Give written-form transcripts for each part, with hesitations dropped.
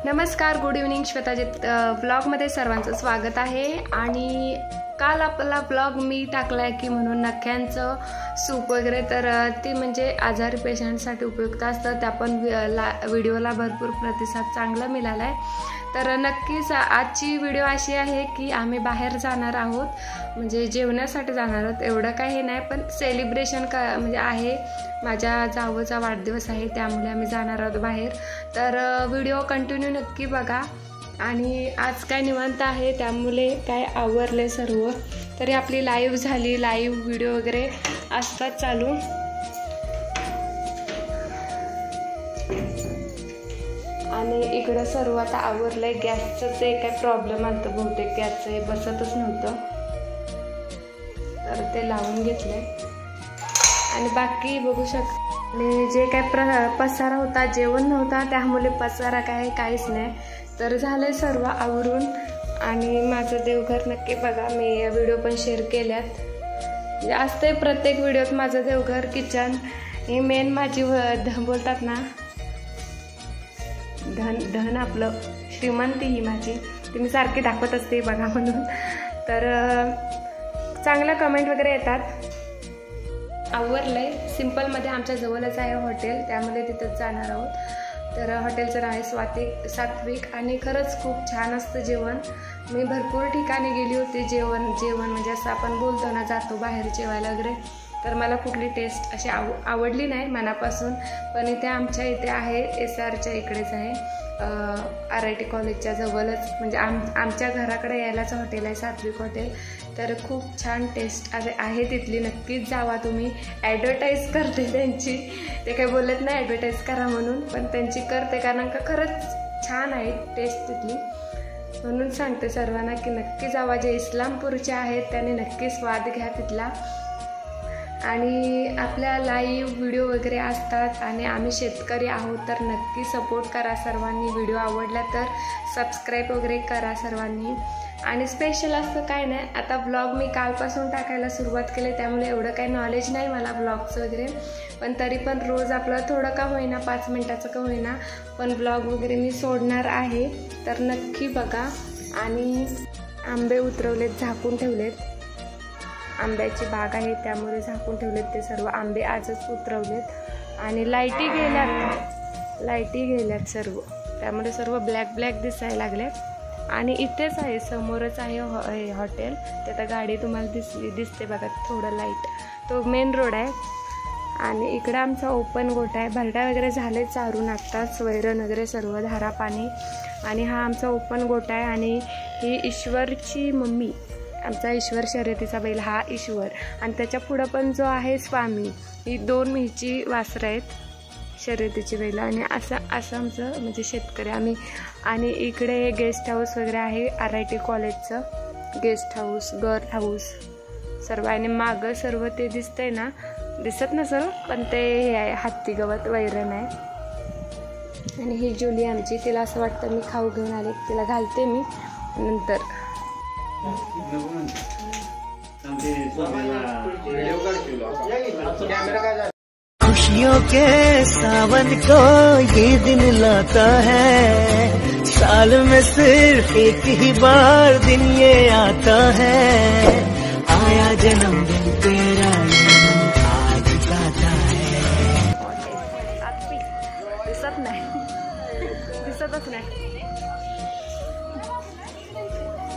नमस्कार, good evening. श्वेताजित ब्लॉगमध्ये सर्वांचं स्वागत आहे. आणि काल आपला ब्लॉग मी टाकलाय की म्हणून नख्यांचं सूप वगैरे, तर ती म्हणजे आजारी पेशंटसाठी उपयुक्त असतं. त्या पण व्हिडिओला भरपूर प्रतिसाद चांगला मिळाला आहे. तर नक्कीच आजची व्हिडिओ अशी आहे की आम्ही बाहेर जाणार आहोत, म्हणजे जेवणासाठी जाणार आहोत. एवढं काही नाही, पण सेलिब्रेशन म्हणजे आहे. माझ्या जावचा वाढदिवस आहे, त्यामुळे आम्ही जाणार आहोत बाहेर. तर व्हिडिओ कंटिन्यू नक्की बघा. आणि आज काय निवांत आहे, त्यामुळे काय आवरले सर्व. तरी आपली लाईव्ह झाली, लाईव्ह व्हिडिओ वगैरे असतात चालू. आणि इकडं सर्व आता आवरलंय. गॅसचं ते काय प्रॉब्लेम आलं, बहुतेक गॅसचं हे बसतच नव्हतं, तर ते लावून घेतलंय. आणि बाकी बघू शकता, आणि जे काय पसारा होता, जेवण नव्हता, त्यामुळे पसारा काहीच नाही. तर झालंय सर्व आवरून. आणि माझं देवघर नक्की बघा, मी या व्हिडिओ पण शेअर केल्यात. असते प्रत्येक व्हिडिओत माझं देवघर, किचन हे मेन माझी बोलतात ना धन आपलं श्रीमंती ही माझी, ती मी सारखी दाखवत असते बघा म्हणून. तर चांगल्या कमेंट वगैरे येतात. आवरलंय. सिम्पलमध्ये आमच्या जवळच आहे हॉटेल, त्यामुळे तिथंच जाणार आहोत. तर हॉटेलचं नाव आहे सात्विक. आणि खरंच खूप छान असतं जेवण. मी भरपूर ठिकाणी गेली होती. जेवण म्हणजे असं आपण बोलतो ना, जातो बाहेर जेवायला वगैरे, तर मला कुठली टेस्ट अशी आवडली नाही मनापासून. पण इथे आमच्या इथे आहे, SRच्या इकडेच आहे, RIT कॉलेजच्या जवळच, म्हणजे आमच्या घराकडे यायलाच हॉटेल आहे, सात्विक हॉटेल. तर खूप छान टेस्ट आहे तिथली. नक्कीच जावा तुम्ही. ॲडव्हर्टाईज करते त्यांची, ते काही बोलत नाही ॲडव्हर्टाईज करा म्हणून, पण त्यांची करते, कारण का खरंच छान आहे टेस्ट तिथली. म्हणून सांगते सर्वांना की नक्की जावा. जे इस्लामपूरचे आहेत त्यांनी नक्की स्वाद घ्या तिथला. आणि आपल्या लाईव्ह व्हिडिओ वगैरे असतात. आणि आम्ही शेतकरी आहोत, तर नक्की सपोर्ट करा सर्वांनी. व्हिडिओ आवडला तर सबस्क्राईब वगैरे करा सर्वांनी. आणि स्पेशल असं काय नाही, आता ब्लॉग मी कालपासून टाकायला सुरुवात केली, त्यामुळे एवढं काही नॉलेज नाही मला ब्लॉगचं वगैरे. पण तरी पण रोज आपलं थोडं का होईना, 5 मिनटाचं का होईना, पण ब्लॉग वगैरे मी सोडणार आहे. तर नक्की बघा. आणि आंबे उतरवलेत, झाकून ठेवलेत. आंब्याची बाग आहे, त्यामुळे झाकून ठेवलेत ते सर्व आंबे, आजच उतरवलेत. आणि लाईटी गेल्यात सर्व, त्यामुळे सर्व ब्लॅक दिसायला लागले. आणि इथेच आहे, समोरच आहे हॉटेल. ते आता गाडी तुम्हाला दिसते बघा, थोडं लाईट, तो मेन रोड आहे. आणि इकडं आमचा ओपन गोठा आहे. भरडा वगैरे झाले चारून आत्ताच, वैरण वगैरे सर्व, धारा पाणी. आणि हा आमचा ओपन गोठा आहे. आणि ही ईश्वरची मम्मी, आमचा ईश्वर शर्यतीचा बैल, हा ईश्वर. आणि त्याच्या पुढं पण जो आहे स्वामी, ही 2 म्हशीची वासरं आहेत, शर्यतीची बैल. आणि असं आमचं म्हणजे शेतकरी आम्ही. आणि इकडे गेस्ट हाऊस वगैरे आहे, RIT कॉलेजचं गेस्ट हाऊस, गर्ल हाऊस सर्व. आणि मागं सर्व ते दिसतंय ना, दिसत नसेल पण ते हे आहे, हत्ती गवत वैरण आहे. आणि ही जुली आमची, तिला असं वाटतं मी खाऊ घेऊन आले, तिला घालते मी नंतर. खुशियों के सावन को ये दिन लाता है, साल में सिर्फ एक ही बार दिन ये आता है, आया जन्मदिन तेरा आज गाता है. दिसतच नाही.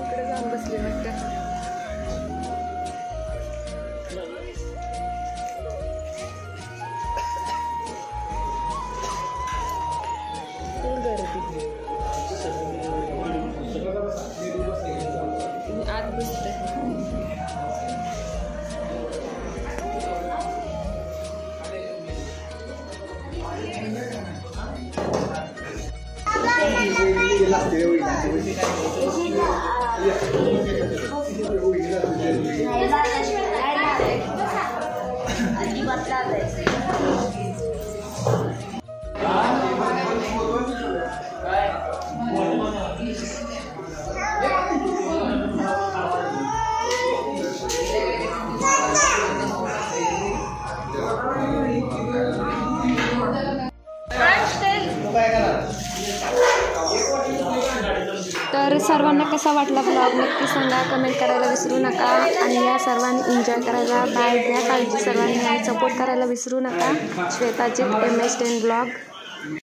इकडे जाऊन बसली वाटतं. आत बसते. तर सर्वांना कसा वाटला ब्लॉग नक्की सांगा, कमेंट करायला विसरू नका आणि या सर्वांनी एन्जॉय करायला. बाय, घ्या काळजी सर्वांनी आणि सपोर्ट करायला विसरू नका. श्वेताजित MS10 ब्लॉग.